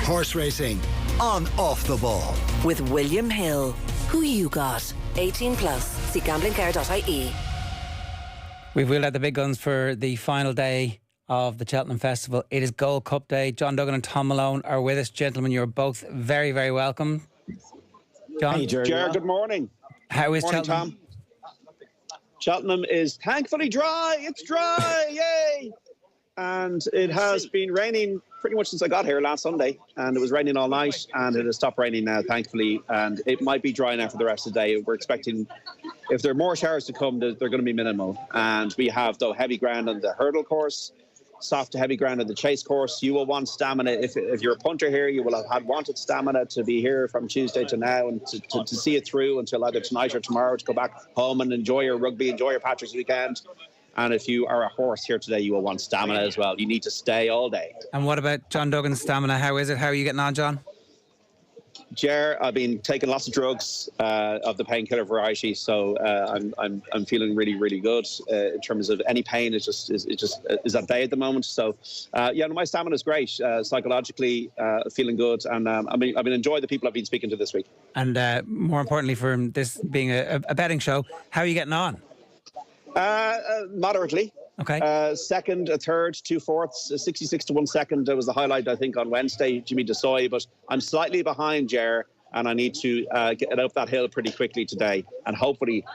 Horse racing on Off the Ball. With William Hill. Who you got? 18 plus. See GamblingCare.ie. We've wheeled out the big guns for the final day of the Cheltenham Festival. It is Gold Cup Day. John Duggan and Thom Malone are with us. Gentlemen, you're both very, very welcome. John? Hey, Ger, good morning. How is morning, Cheltenham? Tom. Cheltenham is thankfully dry. It's dry. Yay! And it has been raining pretty much since I got here last Sunday. And it was raining all night, and it has stopped raining now, thankfully. And it might be dry now for the rest of the day. We're expecting, if there are more showers to come, they're going to be minimal. And we have, though, heavy ground on the hurdle course, soft to heavy ground on the chase course. You will want stamina. If you're a punter here, you will have wanted stamina to be here from Tuesday to now and to see it through until either tonight or tomorrow, to go back home and enjoy your rugby, enjoy your Patrick's weekend. And if you are a horse here today, you will want stamina as well. You need to stay all day. And what about John Duggan's stamina? How is it? How are you getting on, John? Ger, I've been taking lots of drugs of the painkiller variety, so I'm feeling really, really good in terms of any pain. It just is at bay at the moment. So my stamina is great. Psychologically, feeling good, and I've been enjoying the people I've been speaking to this week. And more importantly, for this being a betting show, how are you getting on? Moderately. Okay. Second, a third, 2 fourths, 66 to 1 second. That was the highlight, I think, on Wednesday, Jimmy Desoy. But I'm slightly behind, Ger, and I need to get up that hill pretty quickly today. And hopefully,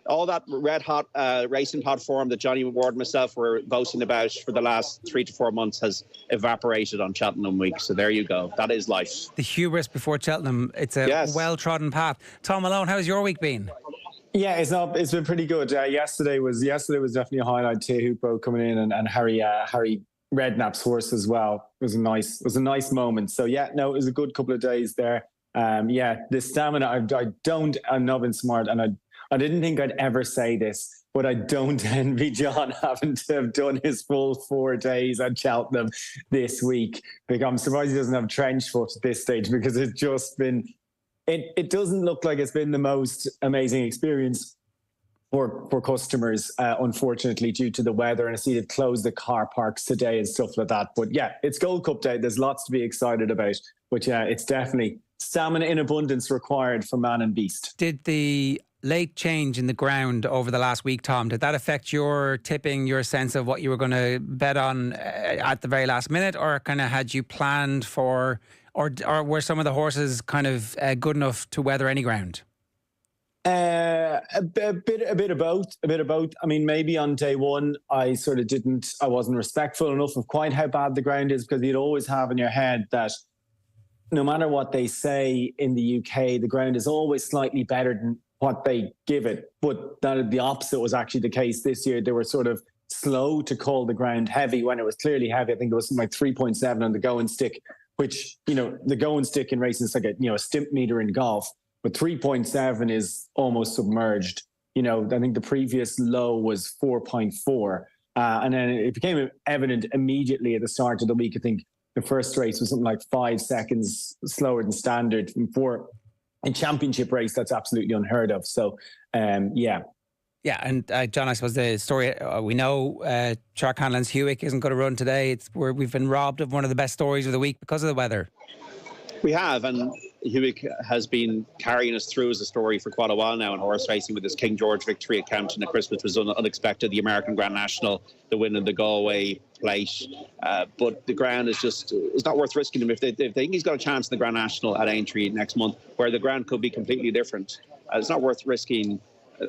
all that red hot racing pod form that Johnny Ward and myself were boasting about for the last 3 to 4 months has evaporated on Cheltenham week. So there you go. That is life. The hubris before Cheltenham. It's a well-trodden path. Thom Malone, how's your week been? Yeah, it's been pretty good. Yesterday was definitely a highlight. Tehupo coming in and Harry Redknapp's horse as well. It was a nice moment. So it was a good couple of days there. The stamina. I'm not been smart, and I didn't think I'd ever say this, but I don't envy John having to have done his full 4 days at Cheltenham this week. Like, I'm surprised he doesn't have trench foot at this stage, because it's just been. It doesn't look like it's been the most amazing experience for customers, unfortunately, due to the weather. And I see they've closed the car parks today and stuff like that. But it's Gold Cup Day. There's lots to be excited about. But it's definitely stamina in abundance required for man and beast. Did the late change in the ground over the last week, Tom, did that affect your tipping, your sense of what you were going to bet on at the very last minute? Or kind of had you planned for... Or were some of the horses kind of good enough to weather any ground? A bit of both. I mean, maybe on day one, I wasn't respectful enough of quite how bad the ground is, because you'd always have in your head that no matter what they say in the UK, the ground is always slightly better than what they give it. But the opposite was actually the case this year. They were sort of slow to call the ground heavy when it was clearly heavy. I think it was something like 3.7 on the going stick, which, the going stick in racing is like a stimp meter in golf, but 3.7 is almost submerged. I think the previous low was 4.4. And then it became evident immediately at the start of the week. I think the first race was something like 5 seconds slower than standard. For a championship race, that's absolutely unheard of. So, Yeah, and John, I suppose the story, we know Shark Hanlon's Hewick isn't going to run today. We've been robbed of one of the best stories of the week because of the weather. We have, and Hewick has been carrying us through as a story for quite a while now in horse racing, with his King George victory at Campton at Christmas was unexpected, the American Grand National, the win in the Galway Plate. But the ground is it's not worth risking him. If they think he's got a chance in the Grand National at Aintree next month, where the ground could be completely different, it's not worth risking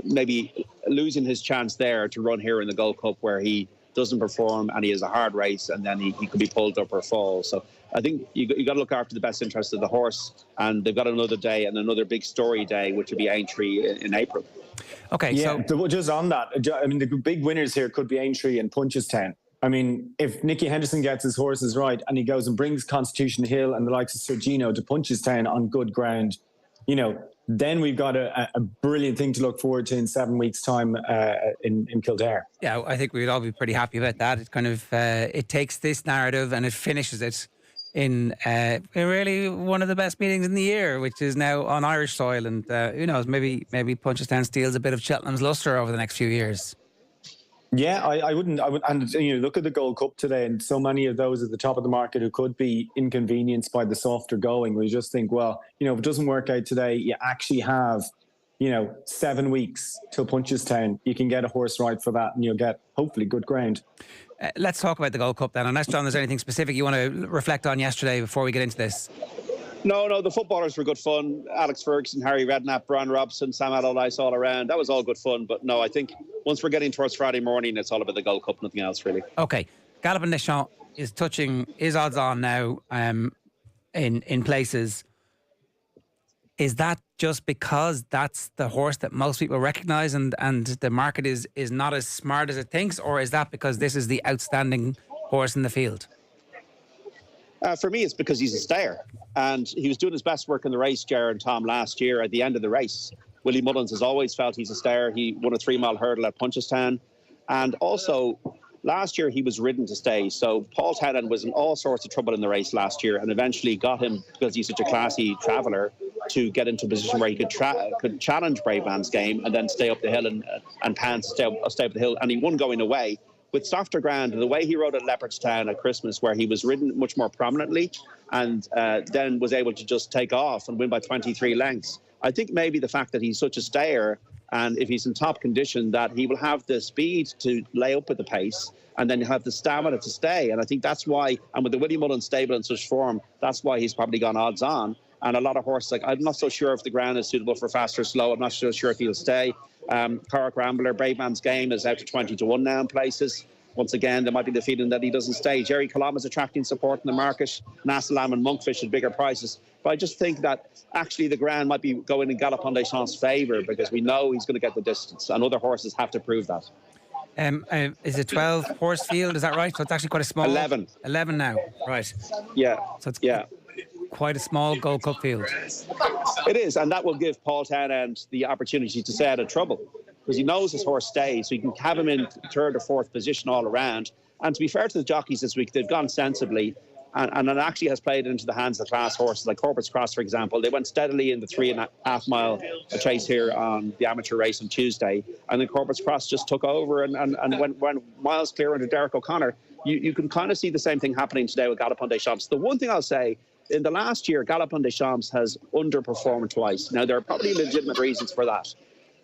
maybe losing his chance there to run here in the Gold Cup, where he doesn't perform and he has a hard race, and then he could be pulled up or fall. So I think you got to look after the best interest of the horse, and they've got another day and another big story day, which will be Aintree in April. Okay, so just on that, I mean, the big winners here could be Aintree and Punchestown. I mean, if Nicky Henderson gets his horses right and he goes and brings Constitution Hill and the likes of Sergino to Punchestown on good ground, then we've got a brilliant thing to look forward to in 7 weeks' time in Kildare. Yeah, I think we'd all be pretty happy about that. It kind of it takes this narrative and it finishes it in really one of the best meetings in the year, which is now on Irish soil. And who knows, maybe Punchestown steals a bit of Cheltenham's lustre over the next few years. Yeah, I wouldn't. And look at the Gold Cup today, and so many of those at the top of the market who could be inconvenienced by the softer going. We just think, well, if it doesn't work out today, you actually have, 7 weeks till Punchestown. You can get a horse right for that, and you'll get hopefully good ground. Let's talk about the Gold Cup then. Unless, John, there's anything specific you want to reflect on yesterday before we get into this. No, the footballers were good fun. Alex Ferguson, Harry Redknapp, Brian Robson, Sam Allardyce all around. That was all good fun. But no, I think once we're getting towards Friday morning, it's all about the Gold Cup, nothing else really. Okay. Galopin Des Champs is touching his odds on now in places. Is that just because that's the horse that most people recognise and the market is not as smart as it thinks? Or is that because this is the outstanding horse in the field? For me, it's because he's a stayer. And he was doing his best work in the race, Ger and Thom, last year at the end of the race. Willie Mullins has always felt he's a stayer. He won a 3-mile hurdle at Punchestown. And also, last year he was ridden to stay. So Paul Townend was in all sorts of trouble in the race last year and eventually got him, because he's such a classy traveller, to get into a position where he could challenge Brave Man's Game and then stay up the hill and pants, stay up the hill. And he won going away. With softer ground, and the way he rode at Leopardstown at Christmas, where he was ridden much more prominently and then was able to just take off and win by 23 lengths. I think maybe the fact that he's such a stayer, and if he's in top condition, that he will have the speed to lay up at the pace and then have the stamina to stay. And I think that's why, and with the Willie Mullins stable in such form, that's why he's probably gone odds on. And a lot of horses, I'm not so sure if the ground is suitable for fast or slow. I'm not so sure if he'll stay. Cork Rambler, Brave Man's Game is out to 20-1 now in places. Once again, there might be the feeling that he doesn't stay. Jerry Colomb is attracting support in the market. Nasalam and Monkfish at bigger prices. But I just think that actually the ground might be going in Galopin Des Champs' favour because we know he's going to get the distance, and other horses have to prove that. Is it 12 horse field? Is that right? So it's actually quite a small. 11. 11 now, right? Yeah. So it's quite a small Gold Cup field. It is, and that will give Paul Townend the opportunity to stay out of trouble because he knows his horse stays, so he can have him in third or fourth position all around. And to be fair to the jockeys this week, they've gone sensibly, and it actually has played into the hands of the class horses like Corbett's Cross, for example. They went steadily in the 3.5 mile chase here on the amateur race on Tuesday, and then Corbett's Cross just took over and went miles clear under Derek O'Connor. You can kind of see the same thing happening today with Galopin Des Champs. The one thing I'll say, in the last year, Galopin Des Champs has underperformed twice. Now, there are probably legitimate reasons for that.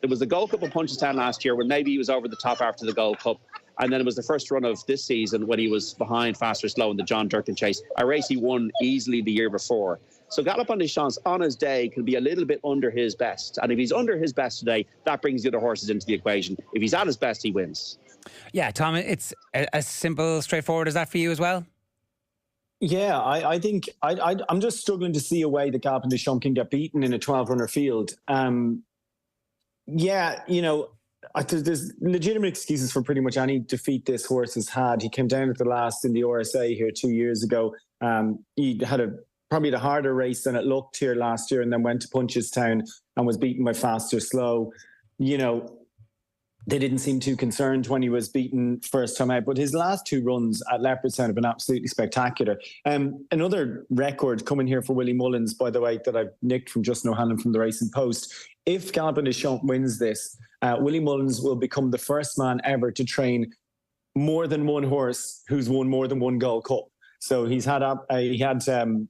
There was the Gold Cup of Punchestown last year when maybe he was over the top after the Gold Cup. And then it was the first run of this season when he was behind Fast or Slow in the John Durkin chase, a race he won easily the year before. So Galopin Des Champs on his day can be a little bit under his best. And if he's under his best today, that brings the other horses into the equation. If he's at his best, he wins. Yeah, Tom, it's as simple, straightforward as that for you as well? Yeah, I think I'm just struggling to see a way that Galopin Des Champs can get beaten in a 12-runner field. There's legitimate excuses for pretty much any defeat this horse has had. He came down at the last in the RSA here 2 years ago. He had probably the harder race than it looked here last year, and then went to Punchestown and was beaten by Fast or Slow. They didn't seem too concerned when he was beaten first time out, but his last two runs at Leopardstown have been absolutely spectacular. Another record coming here for Willie Mullins, by the way, that I've nicked from Justin O'Hanlon from the Racing Post. If Galopin Des Champs wins this, Willie Mullins will become the first man ever to train more than one horse who's won more than one Gold Cup. So he had the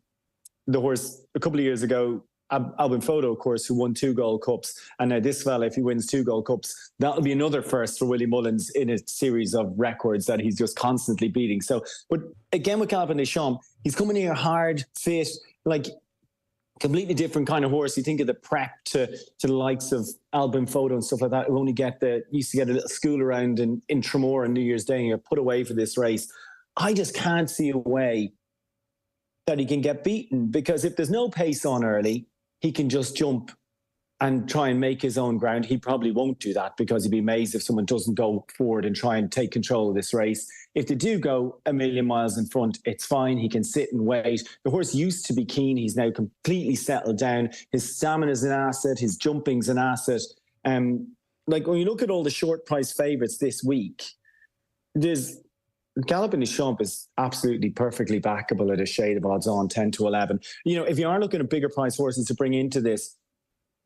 horse a couple of years ago, Albin Photo, of course, who won 2 Gold Cups. And now this fella, if he wins 2 Gold Cups, that'll be another first for Willie Mullins in a series of records that he's just constantly beating. So, but again, with Galopin Des Champs, he's coming here hard, fit, like completely different kind of horse. You think of the prep to the likes of Albin Photo and stuff like that, who only used to get a little school around in Tremor on New Year's Day and you're put away for this race. I just can't see a way that he can get beaten, because if there's no pace on early, he can just jump and try and make his own ground. He probably won't do that, because he'd be amazed if someone doesn't go forward and try and take control of this race. If they do go a million miles in front, it's fine. He can sit and wait. The horse used to be keen. He's now completely settled down. His stamina is an asset. His jumping's an asset. Like when you look at all the short price favourites this week, Galopin Des Champs is absolutely perfectly backable at a shade of odds on 10 to 11. If you are looking at bigger price horses to bring into this,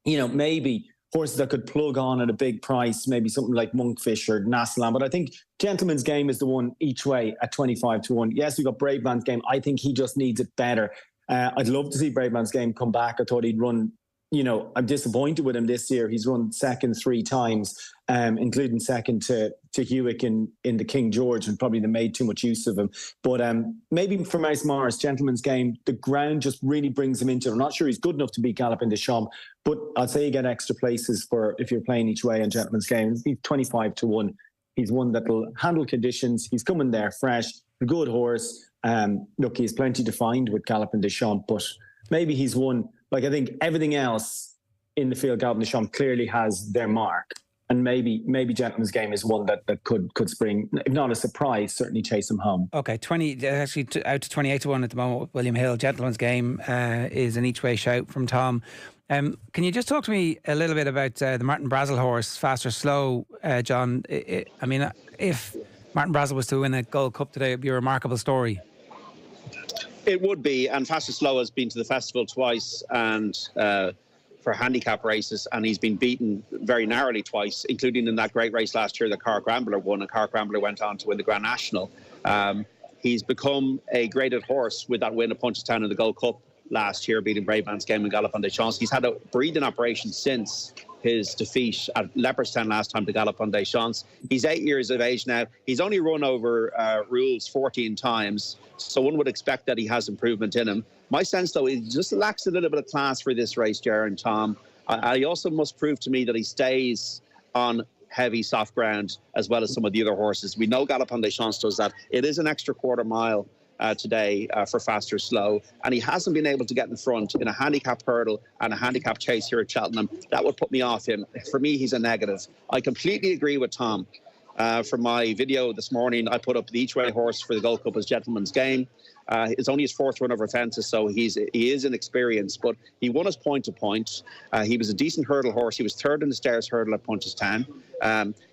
maybe horses that could plug on at a big price, maybe something like Monkfish or Nasalam. But I think Gentleman's Game is the one each way at 25-1. Yes, we've got Brave Man's Game. I think he just needs it better. I'd love to see Brave Man's Game come back. I thought he'd run, I'm disappointed with him this year. He's run second 3 times, including second to Hewick in the King George, and probably they made too much use of him. But maybe for Mouse Morris, Gentleman's Game, the ground just really brings him into it. I'm not sure he's good enough to beat Galopin Des Champs, but I'd say you get extra places for if you're playing each way in Gentleman's Game. He's 25-1. He's one that will handle conditions. He's coming there fresh, a good horse. Look, he's plenty to find with Galopin Des Champs, but maybe he's one. Like, I think everything else in the field, Galopin Des Champs clearly has their mark. And maybe Gentleman's Game is one that could spring, if not a surprise, certainly chase him home. Okay, actually out to 28-1 at the moment with William Hill. Gentleman's Game is an each way shout from Tom. Can you just talk to me a little bit about the Martin Brazel horse, Fast or Slow, John? I mean, if Martin Brazel was to win a Gold Cup today, it would be a remarkable story. It would be, and Fast or Slow has been to the festival twice and for handicap races, and he's been beaten very narrowly twice, including in that great race last year that Carr Grambler won, and Carr Grambler went on to win the Grand National. He's become a graded horse with that win at Punchestown in the Gold Cup last year, beating Brave Man's Game and Galopin Des Champs. He's had a breathing operation since his defeat at Leopardstown last time to Galopin Des Champs. He's 8 years of age now. He's only run over rules 14 times, so one would expect that he has improvement in him. My sense, though, is he just lacks a little bit of class for this race, Ger and Tom. I also must prove to me that he stays on heavy, soft ground, as well as some of the other horses. We know Galopin Des Champs does that. It is an extra quarter mile today for Fast or Slow, and he hasn't been able to get in front in a handicap hurdle and a handicap chase here at Cheltenham. That would put me off him. For me, he's a negative. I completely agree with Tom. For my video this morning, I put up the each way horse for the Gold Cup as Gentleman's Game. It's only his 4th run over fences, so he is inexperienced, but he won his point to point. He was a decent hurdle horse. He was 3rd in the stairs hurdle at Punchestown.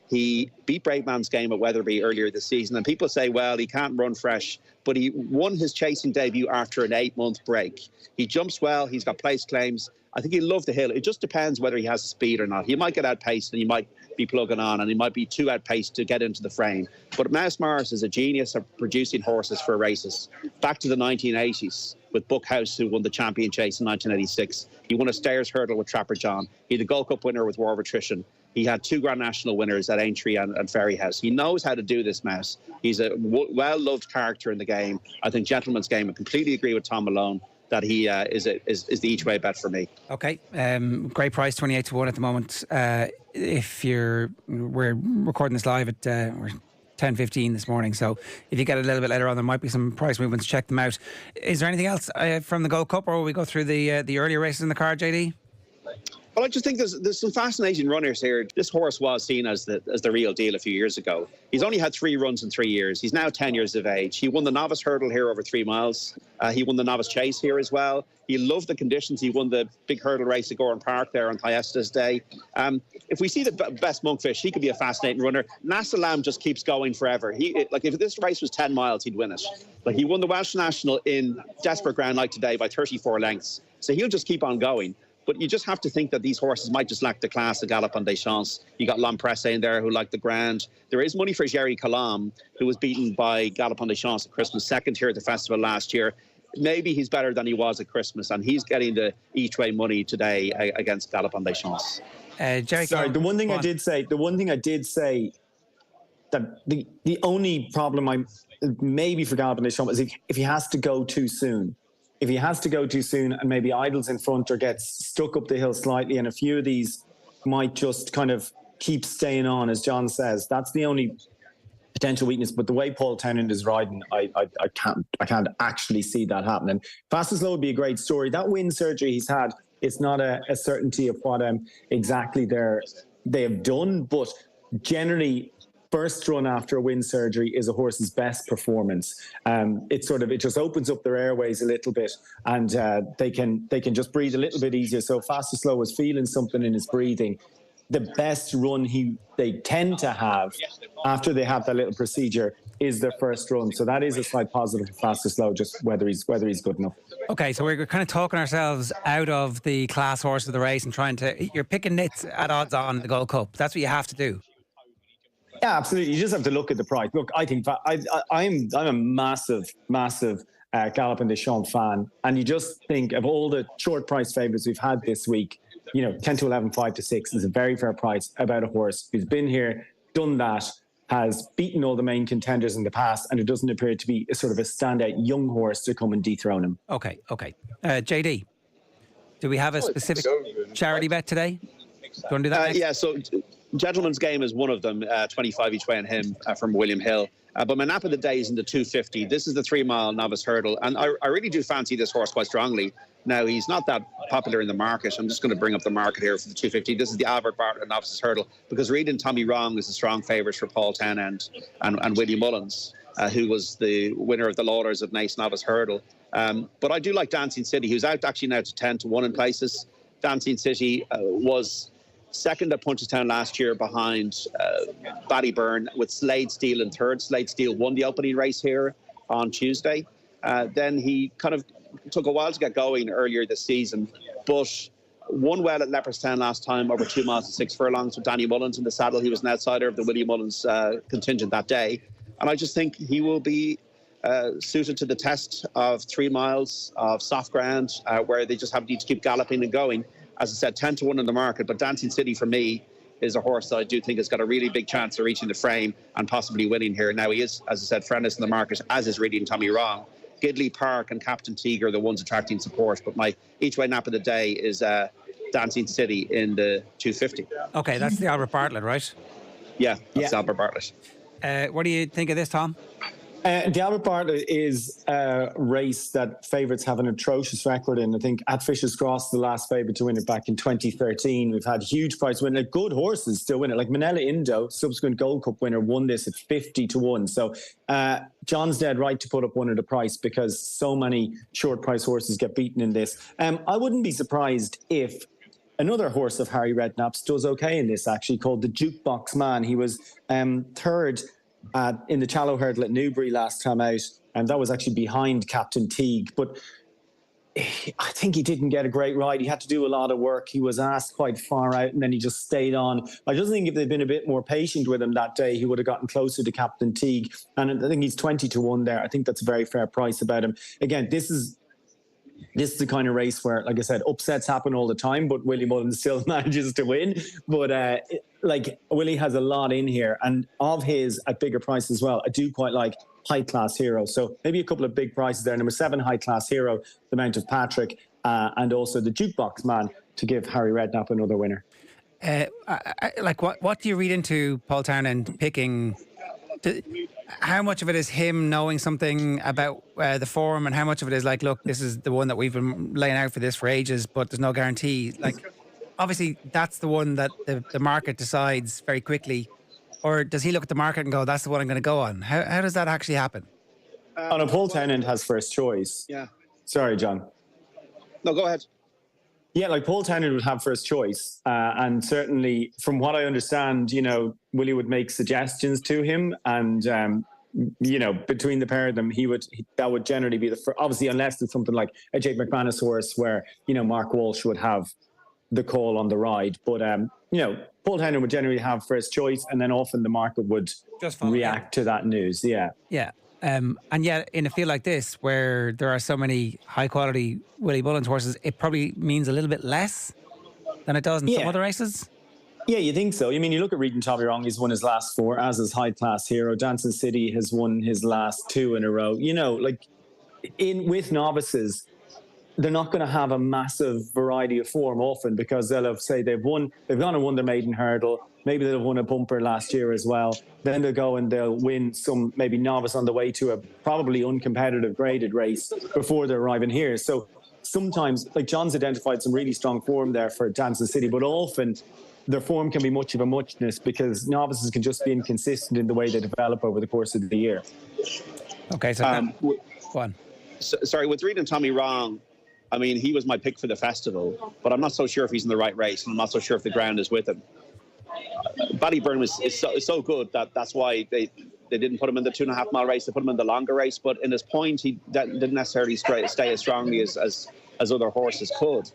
He beat Brave Man's Game at Wetherby earlier this season, and people say, well, he can't run fresh, but he won his chasing debut after an 8-month break. He jumps well. He's got place claims. I think he'll love the hill. It just depends whether he has speed or not. He might get outpaced, and he might be plugging on, and he might be too outpaced to get into the frame. But Mouse Morris is a genius of producing horses for races. Back to the 1980s with Buckhouse, who won the champion chase in 1986. He won a stairs hurdle with Trapper John. He's the Gold Cup winner with War of Attrition. He had 2 Grand National winners at Aintree and Ferryhouse. He knows how to do this, Mouse. He's a well-loved character in the game. I think Gentleman's Game, I completely agree with Thom Malone that he is the each way bet for me. Okay, great price, 28-1 at the moment. We're recording this live at 10:15 this morning, so if you get a little bit later on, there might be some price movements. Check them out. Is there anything else from the Gold Cup, or will we go through the earlier races in the card, JD? Well, I just think there's some fascinating runners here. This horse was seen as the real deal a few years ago. He's only had 3 runs in 3 years. He's now 10 years of age. He won the novice hurdle here over 3 miles. He won the novice chase here as well. He loved the conditions. He won the big hurdle race at Goran Park there on Thyestes Day. If we see the best Monkfish, he could be a fascinating runner. Nasalam just keeps going forever. If this race was 10 miles, he'd win it. He won the Welsh National in desperate ground like today by 34 lengths. So he'll just keep on going. But you just have to think that these horses might just lack the class of Galopin Des Champs. You got L'Empresse in there who like the ground. There is money for Jerry Calam, who was beaten by Galopin Des Champs at Christmas, 2nd here at the festival last year. Maybe he's better than he was at Christmas, and he's getting the each way money today against Galopin Des Champs. Jerry, sorry, the one thing I did say that the only problem maybe for Galopin Des Champs is if he has to go too soon. If he has to go too soon and maybe idles in front or gets stuck up the hill slightly, and a few of these might just kind of keep staying on, as John says, that's the only potential weakness. But the way Paul Townend is riding, I can't actually see that happening. Fast and Slow would be a great story. That wind surgery he's had, it's not a certainty of what exactly they have done, but generally, first run after a wind surgery is a horse's best performance. It just opens up their airways a little bit, and they can just breathe a little bit easier. So Fast and Slow was feeling something in his breathing. The best run they tend to have after they have that little procedure is their first run. So that is a slight positive for fast or slow, just whether he's good enough. Okay, so we're kind of talking ourselves out of the class horse of the race and you're picking nits at odds on the Gold Cup. That's what you have to do. Yeah, absolutely. You just have to look at the price. Look, I think I'm a massive Galloping des Champs fan, and you just think of all the short price favourites we've had this week. 10 to 11, 5 to 6 is a very fair price about a horse who's been here, done that, has beaten all the main contenders in the past, and it doesn't appear to be a sort of a standout young horse to come and dethrone him. Okay. JD, do we have a specific charity bet today? Do you want to do that next? Yeah, so Gentleman's Game is one of them, 25 each way on him from William Hill. But my nap of the day is in the 250. This is the 3 mile novice hurdle. And I really do fancy this horse quite strongly. Now, he's not that popular in the market. I'm just going to bring up the market here for the 250. This is the Albert Bartlett novices hurdle, because Reed and Tommy Wrong is a strong favourite for Paul Tennant and Willie Mullins, who was the winner of the Lauders of Nace novice hurdle. But I do like Dancing City, who's out actually now to 10 to 1 in places. Dancing City was second at Punchestown last year behind Ballyburn with Slade Steele in third. Slade Steele won the opening race here on Tuesday. Then he kind of took a while to get going earlier this season, but won well at Leopardstown last time over 2 miles and 6 furlongs with Danny Mullins in the saddle. He was an outsider of the Willie Mullins contingent that day. And I just think he will be suited to the test of 3 miles of soft ground where they just need to keep galloping and going. As I said, 10 to 1 in the market, but Dancing City for me is a horse that I do think has got a really big chance of reaching the frame and possibly winning here. Now, he is, as I said, friendless in the market, as is Reedy and Tommy Wrong. Gidley Park and Captain Teague are the ones attracting support, but my each way nap of the day is Dancing City in the 250. Okay, that's the Albert Bartlett, right? Yeah, that's Albert Bartlett. What do you think of this, Tom? The Albert Bartlett is a race that favourites have an atrocious record in. I think at Fisher's Cross, the last favourite to win it back in 2013. We've had huge price winner, good horses still win it. Like Manila Indo, subsequent Gold Cup winner, won this at 50 to 1. So John's dead right to put up one at a price because so many short price horses get beaten in this. I wouldn't be surprised if another horse of Harry Redknapp's does okay in this, actually, called the Jukebox Man. He was third in the Challow hurdle at Newbury last time out, and that was actually behind Captain Teague. But I think he didn't get a great ride. He had to do a lot of work. He was asked quite far out, and then he just stayed on. I just think if they'd been a bit more patient with him that day, he would have gotten closer to Captain Teague. And I think he's 20 to 1 there. I think that's a very fair price about him. Again, this is the kind of race where, like I said, upsets happen all the time, but Willie Mullins still manages to win. But Willie has a lot in here, and of his at bigger price as well. I do quite like High Class Hero. So maybe a couple of big prices there. Number 7, High Class Hero, the Mount of Patrick, and also the Jukebox Man to give Harry Redknapp another winner. What do you read into Paul Townend picking? How much of it is him knowing something about the form, and how much of it is like, look, this is the one that we've been laying out for this for ages, but there's no guarantee? Like, obviously, that's the one that the market decides very quickly. Or does he look at the market and go, that's the one I'm going to go on? How does that actually happen? Paul Townend has first choice. Yeah. Sorry, John. No, go ahead. Yeah, like Paul Townend would have first choice. And certainly, from what I understand, Willie would make suggestions to him. And, between the pair of them, that would generally be the first. Obviously, unless it's something like a Jake McManus horse where, Mark Walsh would have the call on the ride. But, Paul Townend would generally have first choice, and then often the market would just react to that news. Yeah. Yeah. And yet, in a field like this, where there are so many high-quality Willie Mullins horses, it probably means a little bit less than it does in some other races. Yeah, you think so. I mean, you look at Reed and Tommy Wrong, he's won his last 4, as is High Class Hero. Dancing City has won his last 2 in a row. With novices, they're not going to have a massive variety of form often, because they'll have, say, they've gone and won their maiden hurdle. Maybe they'll have won a bumper last year as well. Then they'll go and they'll win some maybe novice on the way to a probably uncompetitive graded race before they're arriving here. So sometimes, like John's identified some really strong form there for Dancing City, but often their form can be much of a muchness because novices can just be inconsistent in the way they develop over the course of the year. Okay, so go on. Sorry, with Reed and Tommy Wrong, I mean, he was my pick for the festival, but I'm not so sure if he's in the right race, and I'm not so sure if the ground is with him. Ballyburn is so good that's why They didn't put him in the 2.5 mile race. They put him in the longer race. But in his point, he didn't necessarily stay as strongly as other horses could.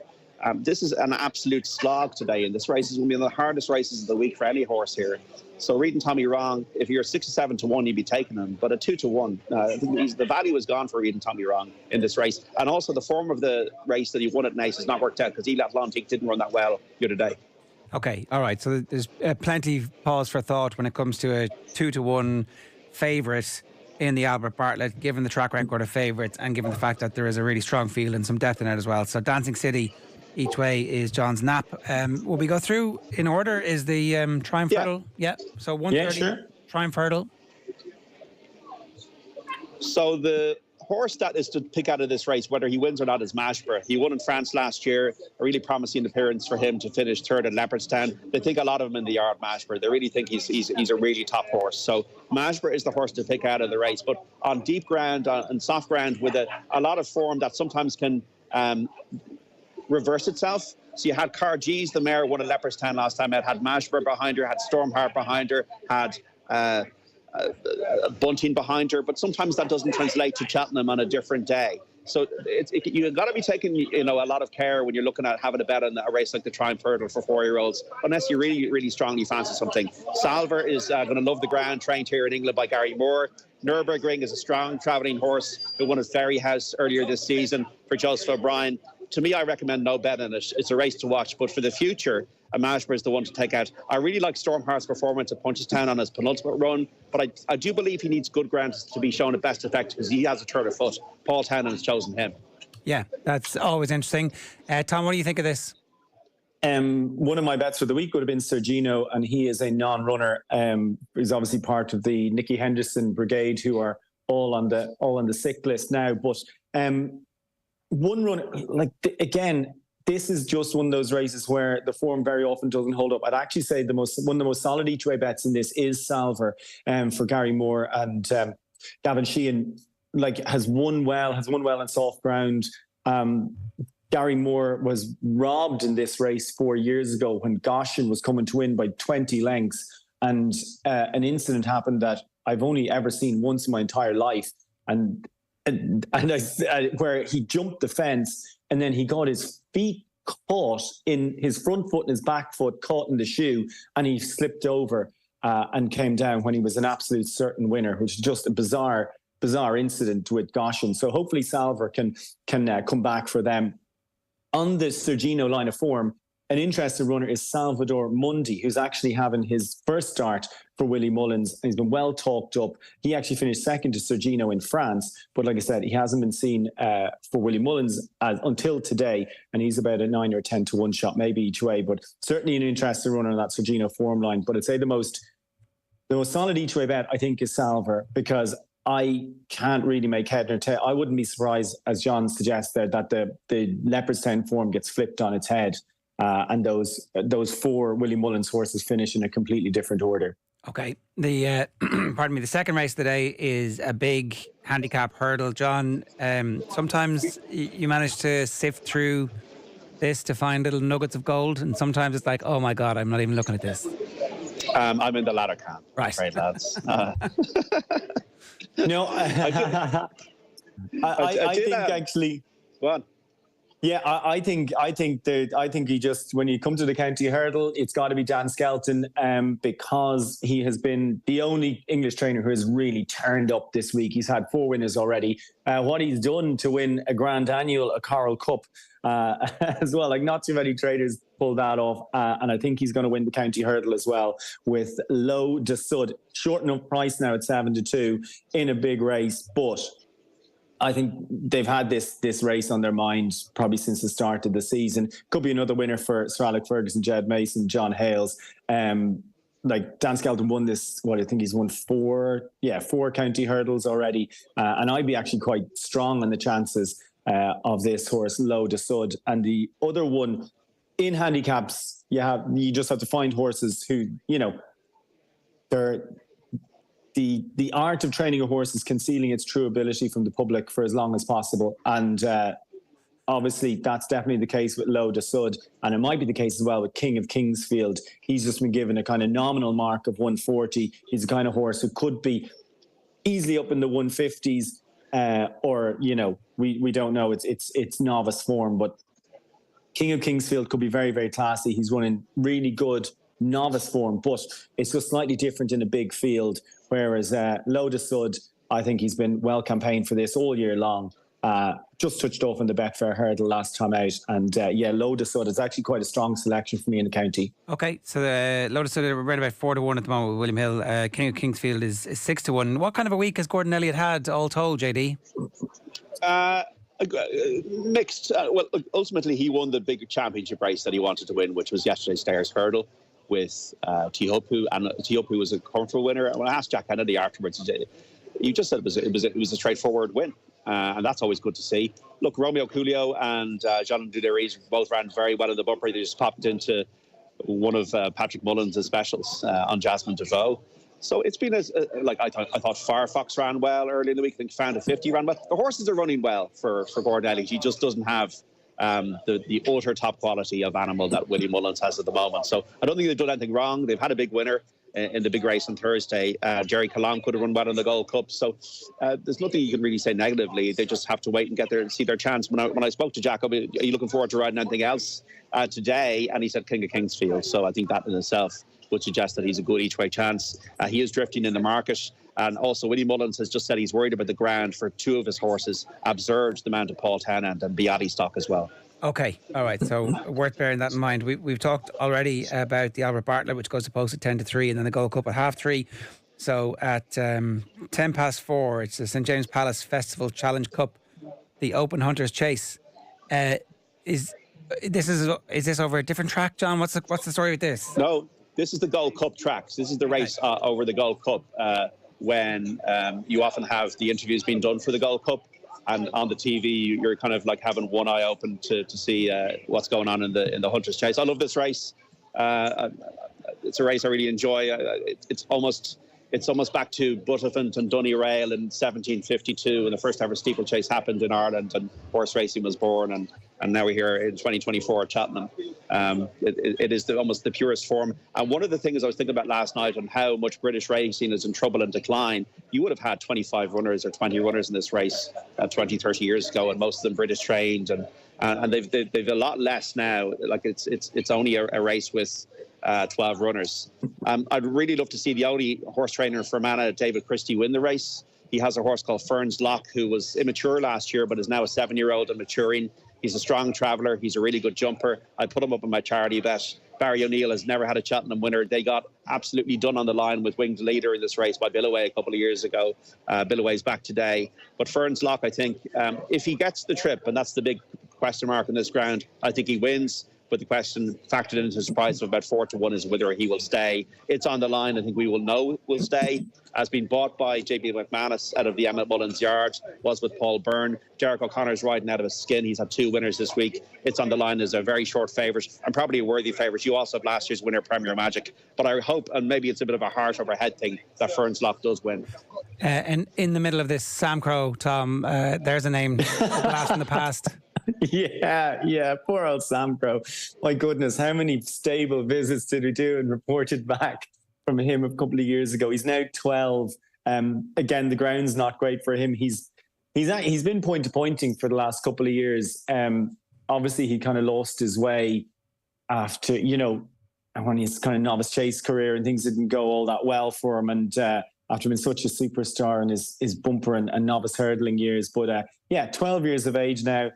This is an absolute slog today, and this race is going to be one of the hardest races of the week for any horse here. So reading Tommy wrong, if you're 6 or 7 to 1, you'd be taking him. But at 2 to 1, I think the value is gone for reading Tommy wrong in this race. And also the form of the race that he won at Nice has not worked out because Elliott Lontique didn't run that well the other day. Okay, all right. So there's plenty of pause for thought when it comes to a 2 to 1 favourite in the Albert Bartlett, given the track record of favourites and given the fact that there is a really strong field and some depth in it as well. So Dancing City each way is John's nap. Will we go through in order? Is the Triumph Hurdle? Yeah. So 130 sure. Triumph Hurdle. So the horse that is to pick out of this race, whether he wins or not, is Mashborough. He won in France last year, a really promising appearance for him to finish third at Leopardstown. They think a lot of him in the yard, Mashborough. They really think he's a really top horse. So Mashborough is the horse to pick out of the race. But on deep ground and soft ground with a lot of form that sometimes can reverse itself. So you had Cargees, the mare, won at Leopardstown last time. It had Mashborough behind her, had Stormheart behind her, had Bunting behind her, but sometimes that doesn't translate to Cheltenham on a different day. So you've got to be taking a lot of care when you're looking at having a bet on a race like the Triumph Hurdle for 4-year-olds, unless you really, really strongly fancy something. Salver is going to love the ground, trained here in England by Gary Moore. Nürburgring is a strong travelling horse who won at Ferryhouse earlier this season for Joseph O'Brien. To me, I recommend no bet on it. It's a race to watch, but for the future, Mashborough is the one to take out. I really like Stormheart's performance at Punchestown on his penultimate run, but I do believe he needs good ground to be shown at best effect because he has a turn of foot. Paul Townend has chosen him. Yeah, that's always interesting. Tom, what do you think of this? One of my bets for the week would have been Sergino, and he is a non-runner. He's obviously part of the Nicky Henderson brigade, who are all on the sick list now. But one run, again, this is just one of those races where the form very often doesn't hold up. I'd actually say one of the most solid each way bets in this is Salver for Gary Moore, and Gavin Sheehan has won well on soft ground. Gary Moore was robbed in this race 4 years ago when Goshen was coming to win by 20 lengths, and an incident happened that I've only ever seen once in my entire life, and where he jumped the fence and then he got his feet caught in his front foot and his back foot caught in the shoe, and he slipped over and came down when he was an absolute certain winner, which is just a bizarre incident with Goshen. So hopefully Salver can come back for them. On the Sergino line of form, an interesting runner is Salvador Mundi, who's actually having his first start for Willie Mullins. He's been well talked up. He actually finished second to Sergino in France, but like I said, he hasn't been seen for Willie Mullins until today, and he's about a 9 or 10 to 1 shot, maybe each way, but certainly an interesting runner on that Sergino form line. But I'd say the most solid each way bet, I think, is Salver, because I can't really make head nor tail. I wouldn't be surprised, as John suggests there, that the Leopardstown form gets flipped on its head. And those 4 Willie Mullins horses finish in a completely different order. Okay. The pardon me. The second race of the day is a big handicap hurdle. John, sometimes you manage to sift through this to find little nuggets of gold, and sometimes it's like, oh my God, I'm not even looking at this. I'm in the latter camp. Right, lads. No, I think actually. Go on. Yeah, I think he just, when you come to the county hurdle, it's got to be Dan Skelton, because he has been the only English trainer who has really turned up this week. He's had 4 winners already. What he's done to win a Grand Annual, a Coral Cup as well, not too many traders pull that off. And I think he's going to win the county hurdle as well with Low de Sud. Short enough price now at 7 to 2 in a big race, but I think they've had this race on their mind probably since the start of the season. Could be another winner for Sir Alec Ferguson, Jed Mason, John Hales. Dan Skelton won this, I think he's won 4 county hurdles already. And I'd be actually quite strong on the chances of this horse, Low de Sud. And the other one, in handicaps, you just have to find horses who, they're... The art of training a horse is concealing its true ability from the public for as long as possible. And obviously, that's definitely the case with Low de Sud. And it might be the case as well with King of Kingsfield. He's just been given a kind of nominal mark of 140. He's the kind of horse who could be easily up in the 150s, or we don't know. It's novice form, but King of Kingsfield could be very, very classy. He's running really good novice form, but it's just slightly different in a big field. Whereas Lotus Sud, I think he's been well campaigned for this all year long. Just touched off on the Betfair hurdle last time out. And Lotus Sud is actually quite a strong selection for me in the county. Okay, so Lotus Sud are right about 4-1 at the moment with William Hill. King of Kingsfield is 6-1. What kind of a week has Gordon Elliott had, all told, JD? Mixed. Well, ultimately, he won the big championship race that he wanted to win, which was yesterday's Stayers Hurdle with Tihopu, and Tihopu was a comfortable winner. When I asked Jack Kennedy afterwards, you just said it was a straightforward win, and that's always good to see. Look, Romeo Coolio and John Duderiz both ran very well in the bumper. They just popped into one of Patrick Mullins' specials on Jasmine Devoe. So it's been I thought Firefox ran well early in the week. I think Found a 50 ran well. The horses are running well for Gordon Elliott. He just doesn't have the utter top quality of animal that Willie Mullins has at the moment. So I don't think they've done anything wrong. They've had a big winner in the big race on Thursday. Jerry Calam could have run well in the Gold Cup. So there's nothing you can really say negatively. They just have to wait and get there and see their chance. When I spoke to Jacob, are you looking forward to riding anything else today? And he said King of Kingsfield. So I think that in itself would suggest that he's a good each-way chance. He is drifting in the market. And also, Willie Mullins has just said he's worried about the ground for two of his horses, Absurge, the Mount of Paul Tennant, and Beati Stock as well. Okay, all right. So worth bearing that in mind. We've talked already about the Albert Bartlett, which goes to post at 10-3, and then the Gold Cup at 3:30. So at 4:10, it's the St James Palace Festival Challenge Cup, the Open Hunters Chase. Is this over a different track, John? What's the story with this? No, this is the Gold Cup tracks. This is the race over the Gold Cup. When you often have the interviews being done for the Gold Cup, and on the TV you're kind of like having one eye open to see what's going on in the Hunters Chase. I love this race. It's a race I really enjoy. It's almost back to Buttevant and Donegal in 1752 when the first ever steeplechase happened in Ireland and horse racing was born, and now we're here in 2024 at Cheltenham. It is almost the purest form. And one of the things I was thinking about last night and how much British racing is in trouble and decline, you would have had 25 runners or 20 runners in this race 20, 30 years ago, and most of them British trained, and they've a lot less now. Like it's only a race with 12 runners. I'd really love to see the only horse trainer for Fermanagh, David Christie, win the race. He has a horse called Ferns Lock, who was immature last year, but is now a 7-year-old and maturing. He's a strong traveller. He's a really good jumper. I put him up in my charity bet. Barry O'Neill has never had a Cheltenham winner. They got absolutely done on the line with Winged Leader in this race by Billaway a couple of years ago. Billaway's back today. But Ferns Lock, I think, if he gets the trip, and that's the big question mark on this ground, I think he wins. But the question factored into his price of about 4-1 is whether he will stay. It's on the line. I think we will know will stay. Has been bought by JB McManus out of the Emmett Mullins Yard. Was with Paul Byrne. Derek O'Connor's riding out of his skin. He's had 2 winners this week. It's on the line as a very short favourite and probably a worthy favourite. You also have last year's winner, Premier Magic. But I hope, and maybe it's a bit of a heart over head thing, that Ferns Lock does win. And in the middle of this, Sam Crow, Tom, there's a name blast from the past. Yeah, poor old Sam Crow. My goodness, how many stable visits did we do and reported back from him a couple of years ago? He's now 12. Again, the ground's not great for him. He's been point-to-pointing for the last couple of years. Obviously, he kind of lost his way after, when his kind of novice chase career and things didn't go all that well for him. And after being such a superstar in his bumper and novice hurdling years. But 12 years of age now.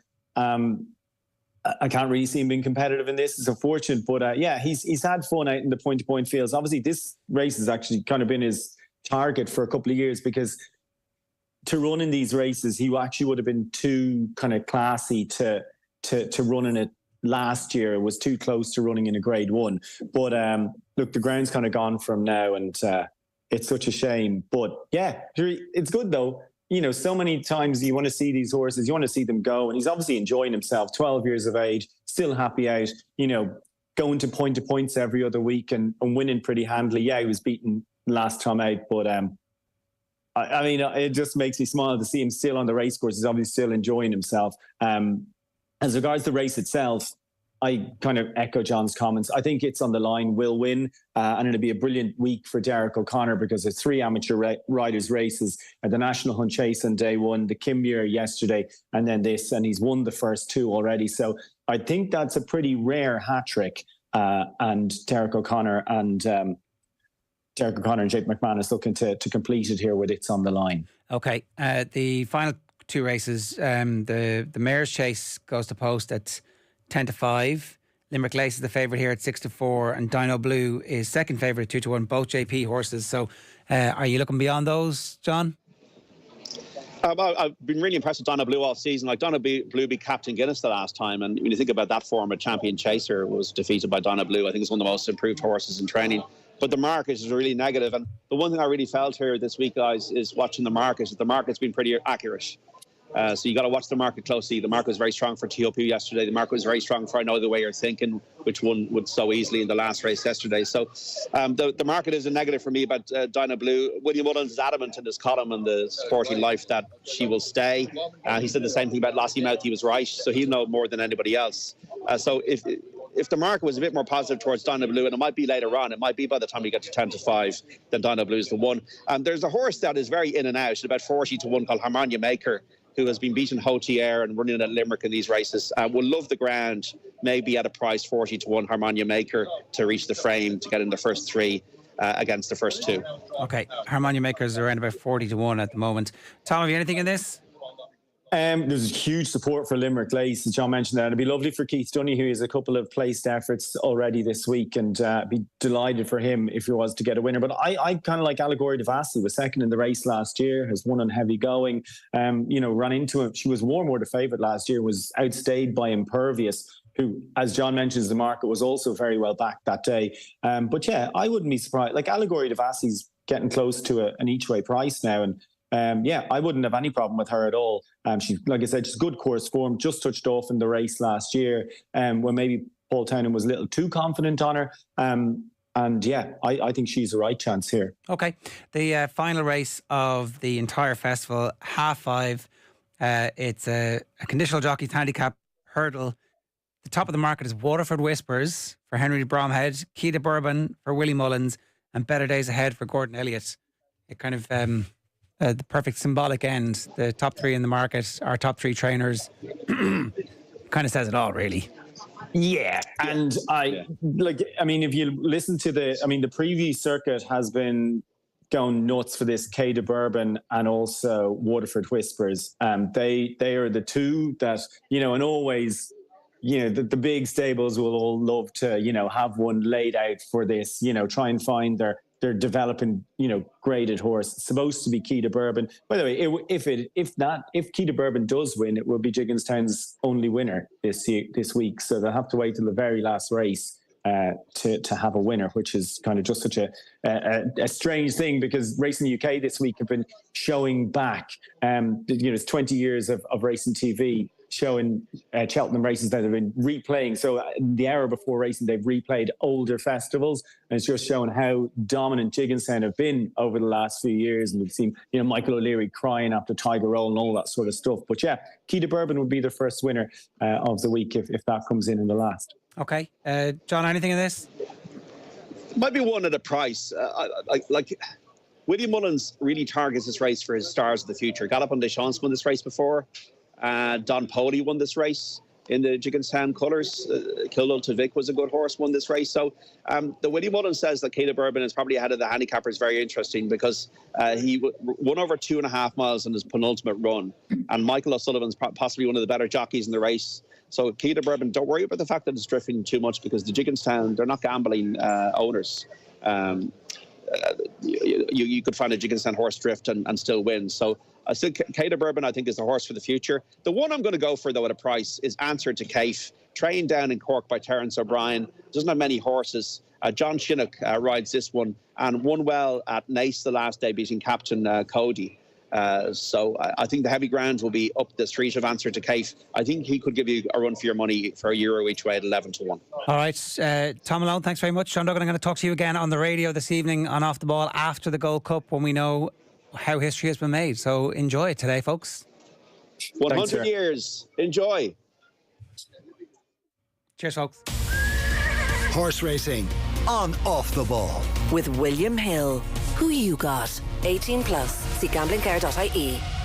I can't really see him being competitive in this. It's unfortunate, but he's had fun out in the point-to-point fields. Obviously, this race has actually kind of been his target for a couple of years because to run in these races, he actually would have been too kind of classy to run in it last year. It was too close to running in a Grade 1. But look, the ground's kind of gone from now, and it's such a shame. But yeah, it's good though. So many times you want to see these horses, you want to see them go, and he's obviously enjoying himself, 12 years of age, still happy out, going to points every other week and winning pretty handily. Yeah, he was beaten last time out, but it just makes me smile to see him still on the race course. He's obviously still enjoying himself. As regards the race itself, I kind of echo John's comments. I think It's on the Line will win, and it'll be a brilliant week for Derek O'Connor because it's 3 amateur riders races at the National Hunt Chase on day one, the Kimmuir yesterday, and then this, and he's won the first 2 already. So I think that's a pretty rare hat trick, and Derek O'Connor and Jake McManus looking to complete it here with It's on the Line. Okay, the final 2 races, the Mayor's Chase goes to post at 10-5. Limerick Lace is the favourite here at 6-4, and Dino Blue is second favourite at 2-1. Both JP horses. So, are you looking beyond those, John? I've been really impressed with Donna Blue all season. Like Donna Blue beat Captain Guinness the last time, and when you think about that form, a champion chaser was defeated by Donna Blue. I think it's one of the most improved horses in training. But the market is really negative, and the one thing I really felt here this week, guys, is watching the market. The market's been pretty accurate. So you got to watch the market closely. The market was very strong for TOP yesterday. The market was very strong for I Know the Way You're Thinking, which won would so easily in the last race yesterday. So the market is a negative for me about Dinah Blue. William Mullins is adamant in his column in the Sporting Life that she will stay. He said the same thing about Lassie Mouth. He was right. So he'll know more than anybody else. So if the market was a bit more positive towards Dinah Blue, and it might be later on, it might be by the time we get to 10-5, then Dinah Blue is the one. There's a horse that is very in and out, about 40-1, called Harmonia Maker, who has been beaten Hotier and running at Limerick in these races. Will love the ground, maybe at a price 40-1, Harmonia Maker, to reach the frame, to get in the first 3 against the first 2. Okay, Harmonia Makers are around about 40-1 at the moment. Tom, have you anything in this? There's huge support for Limerick Lace, as John mentioned that. It'd be lovely for Keith Dunny, who has a couple of placed efforts already this week, and be delighted for him if he was to get a winner. But I kind of like Allegory Devassi, was second in the race last year, has won on heavy going. Run into him. She was Warmore the favourite last year, was outstayed by Impervious, who, as John mentions, the market was also very well backed that day. But yeah, I wouldn't be surprised. Like Allegory Devassi's getting close to an each-way price now, and I wouldn't have any problem with her at all. She's, like I said, she's good course form, just touched off in the race last year, when maybe Paul Townend was a little too confident on her. I think she's the right chance here. Okay. The final race of the entire festival, 5:30. It's a conditional jockey's handicap hurdle. The top of the market is Waterford Whispers for Henry Bromhead, Key to Bourbon for Willie Mullins, and Better Days Ahead for Gordon Elliott. It kind of... the perfect symbolic end. The top 3 in the market, our top 3 trainers, kind of says it all, really. Yeah, and if you listen to the preview circuit has been going nuts for this Kay de Bourbon and also Waterford Whispers. They are the 2 that, and always, the big stables will all love to, have one laid out for this, try and find they're developing, graded horse. It's supposed to be Key to Bourbon. By the way, if Key to Bourbon does win, it will be Jigginstown's only winner this week. So they'll have to wait till the very last race to have a winner, which is kind of just such a strange thing, because Racing UK this week have been showing back. It's 20 years of racing TV. Showing Cheltenham races that have been replaying. So the hour before racing, they've replayed older festivals, and it's just showing how dominant Jigginstown have been over the last few years. And we've seen, Michael O'Leary crying after Tiger Roll and all that sort of stuff. But yeah, Key to Bourbon would be the first winner of the week if that comes in the last. Okay. John, anything in this? Might be one at a price. William Mullins really targets this race for his stars of the future. Galopin Des Champs won this race before. Don Poli won this race in the Jigginstown colours. Kildall to Vic was a good horse, won this race. So the Willie Mullins says that Kay de Bourbon is probably ahead of the handicapper is very interesting, because he won over 2.5 miles in his penultimate run. And Michael O'Sullivan's possibly one of the better jockeys in the race. So Kay de Bourbon, don't worry about the fact that it's drifting too much, because the Jigginstown, they're not gambling owners. You could find a Jigginstown horse drift and still win. So I still, Kay de Bourbon, I think, is the horse for the future. The one I'm going to go for, though, at a price is Answer to Kate, trained down in Cork by Terence O'Brien. Doesn't have many horses. John Shinnock rides this one and won well at Nace the last day, beating Captain Cody. So I think the heavy ground will be up the street of Answer to Kate. I think he could give you a run for your money for €1 each way at 11-1. All right, Thom Malone, thanks very much. John Duggan, I'm going to talk to you again on the radio this evening on Off the Ball after the Gold Cup, when we know how history has been made. So enjoy it today, folks. 100 years. Enjoy. Cheers, folks. Horse racing on Off the Ball. With William Hill. Who you got? 18 plus. See GamblingCare.ie.